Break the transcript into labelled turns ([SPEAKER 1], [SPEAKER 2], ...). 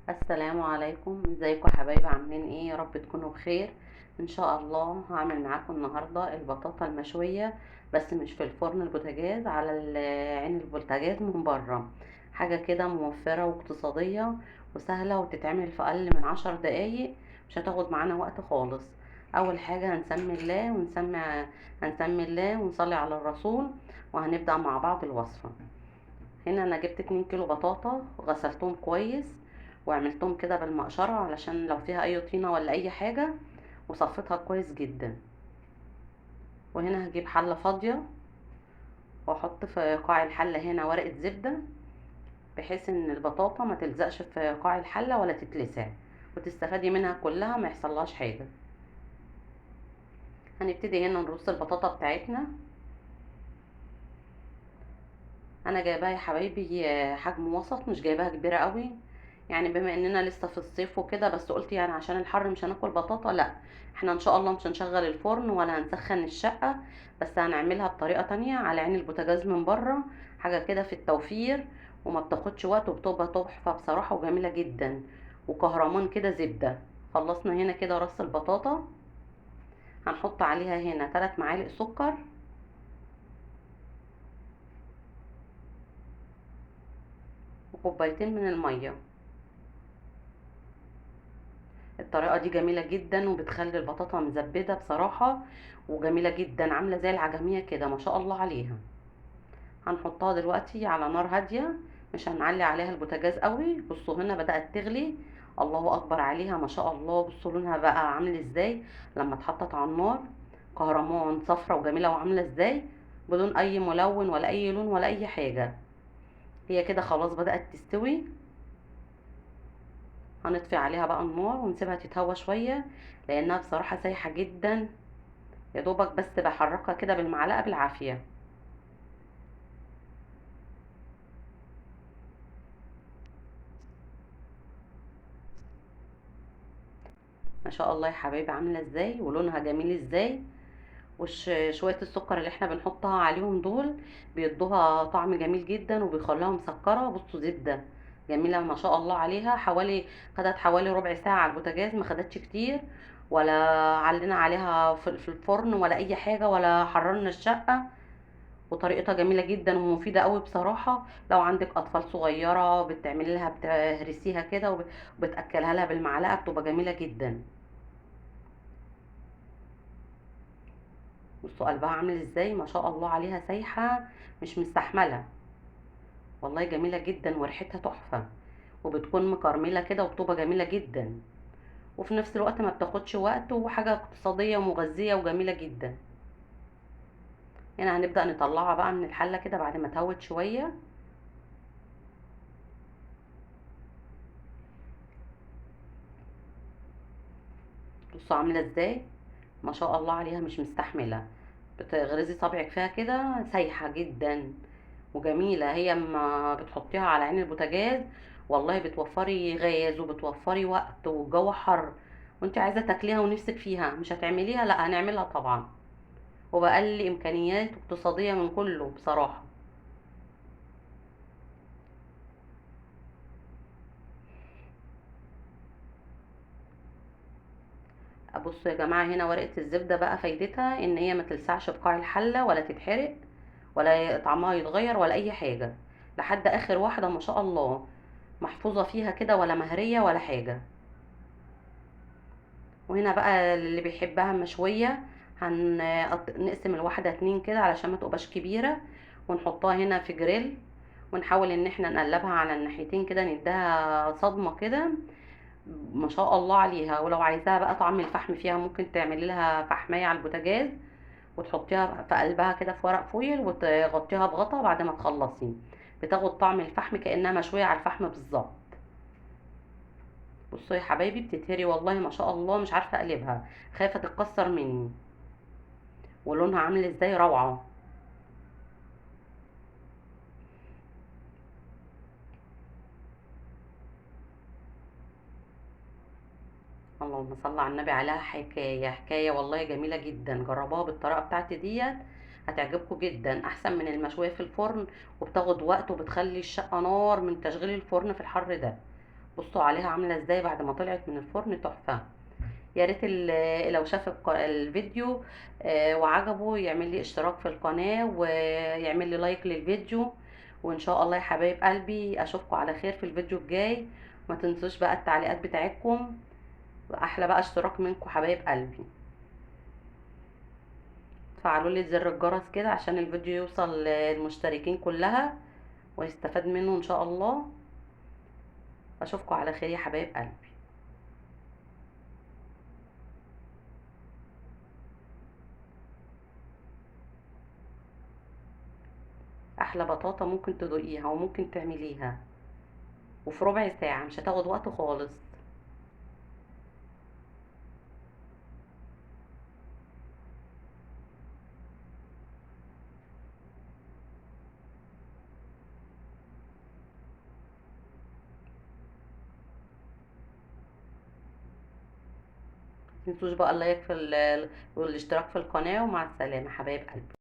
[SPEAKER 1] السلام عليكم، ازيكم يا حبايبي؟ عاملين ايه؟ يا رب تكونوا بخير. ان شاء الله هعمل معاكم النهارده البطاطا المشويه، بس مش في الفرن البوتاجاز، على عين البوتاجاز من بره. حاجه كده موفره واقتصاديه وسهله، وتتعمل في اقل من 10 دقايق. مش هتاخد معانا وقت خالص. اول حاجه هنسمي الله ونصلي على الرسول، وهنبدا مع بعض الوصفه. هنا انا جبت 2 كيلو بطاطا وغسلتهم كويس، وعملتهم كده بالمقشرة علشان لو فيها اي طينة ولا اي حاجة، وصفتها كويس جدا. وهنا هجيب حلة فاضية، واحط في قاع الحلة هنا ورقة زبدة، بحيث ان البطاطا ما تلزقش في قاع الحلة ولا تتلسع، وتستفادي منها كلها ما يحصلهاش حاجة. هنبتدي هنا نرص البطاطا بتاعتنا. انا جايباها يا حبايبي حجم وسط، مش جايباها كبيره قوي. يعني بما اننا لسه في الصيف وكده، بس قلت يعني عشان الحر مش هناكل بطاطا، لا. احنا ان شاء الله مش هنشغل الفرن ولا هنسخن الشقه، بس هنعملها بطريقه تانية على عين البوتاجاز من بره. حاجه كده في التوفير، وما بتاخدش وقت، وبتبقى تحفه بصراحه وجميله جدا، وكهرمان كده زبده. خلصنا هنا كده رص البطاطا. هنحط عليها هنا 3 معالق سكر، وكوبايتين من الميه. الطريقة دي جميلة جدا، وبتخلي البطاطا مزبدة بصراحة، وجميلة جدا، عاملة زي العجمية كده ما شاء الله عليها. هنحطها دلوقتي على نار هادية، مش هنعلي عليها البوتاجاز قوي. بصوا هنا بدأت تغلي، الله اكبر عليها ما شاء الله. بصوا لونها بقى عامل ازاي لما اتحطت على النار، كهرمان صفرة وجميلة، وعاملة ازاي بدون اي ملون ولا اي لون ولا اي حاجة. هي كده خلاص بدأت تستوي. هنطفي عليها بقى النار ونسيبها تتهوى شوية، لانها بصراحة سايحة جدا. يا دوبك بس بحركها كده بالمعلقة بالعافية. ما شاء الله يا حبايبي عاملة ازاي ولونها جميل ازاي. شوية السكر اللي احنا بنحطها عليهم دول بيدوها طعم جميل جدا، وبيخلوها مسكرة. بصوا زبدة جميلة ما شاء الله عليها. خدت حوالي ربع ساعة على البوتاجاز، ما خدتش كتير، ولا علينا عليها في الفرن ولا اي حاجة، ولا حررنا الشقة. وطريقتها جميلة جدا ومفيدة قوي بصراحة. لو عندك أطفال صغيرة بتعملي لها، بتهرسيها كده وبتأكلها لها بالمعلقة، بتبقى جميلة جدا. بصوا قلبها عامل ازاي ما شاء الله عليها، سايحة مش مستحملة. والله جميلة جدا وريحتها تحفة، وبتكون مكرملة كده، وبتبقى جميلة جدا. وفي نفس الوقت ما بتاخدش وقت، وحاجة اقتصادية ومغذية وجميلة جدا. هنا هنبدأ نطلعها بقى من الحلة كده بعد ما تهوت شوية. بصوا عاملة ازاي ما شاء الله عليها، مش مستحملة. بتغرزي صابعك فيها كده، سايحة جدا وجميلة. هي ما بتحطيها على عين البوتاجاز، والله بتوفري غاز وبتوفري وقت، والجو حر وانت عايزة تاكليها ونفسك فيها، مش هتعمليها؟ لا هنعملها طبعا، وبأقل امكانيات اقتصادية من كله بصراحة. بصوا يا جماعة، هنا ورقة الزبدة بقى فايدتها ان هي ما تلسعش في قاع الحلة، ولا تتحرق، ولا طعمها يتغير، ولا اي حاجة. لحد اخر واحدة ما شاء الله، محفوظة فيها كده، ولا مهرية ولا حاجة. وهنا بقى اللي بيحبها مشوية، نقسم الواحدة 2 كده علشان ما تبقاش كبيرة، ونحطها هنا في جريل، ونحاول ان احنا نقلبها على الناحيتين كده، نديها صدمة كده. ما شاء الله عليها. ولو عايزاها بقى طعم الفحم فيها، ممكن تعملي لها فحمية على البوتاجاز، وتحطيها في قلبها كده في ورق فويل، وتغطيها بغطا بعد ما تخلصي، بتاخد طعم الفحم كأنها مشوية على الفحم بالظبط. بصوا يا حبايبي بتتهري والله ما شاء الله، مش عارفة اقلبها، خايفة تتكسر مني. ولونها عامل ازاي، روعة. اللهم صل على النبي، عليها حكاية حكاية والله، جميلة جدا. جربوها بالطريقة بتاعتي ديت، هتعجبكم جدا، احسن من المشوية في الفرن، وبتاخد وقت، وبتخلي الشقة نار من تشغيل الفرن في الحر ده. بصوا عليها عامله ازاي بعد ما طلعت من الفرن، تحفه. يا ريت لو شاف الفيديو وعجبه يعمل لي اشتراك في القناه ويعمل لي لايك للفيديو. وان شاء الله يا حبايب قلبي اشوفكم على خير في الفيديو الجاي. ما تنسوش بقى التعليقات بتاعتكم، احلى بقى اشتراك منكم حبايب قلبي. فعلوا لي زر الجرس كده عشان الفيديو يوصل للمشتركين كلها ويستفاد منه ان شاء الله. اشوفكم على خير يا حبايب قلبي. احلى بطاطا ممكن تدوقيها وممكن تعمليها، وفي ربع ساعة مش هتاخد وقت خالص. متنسوش بقى اللايك والاشتراك في القناة، ومع السلامة حبايب قلبي.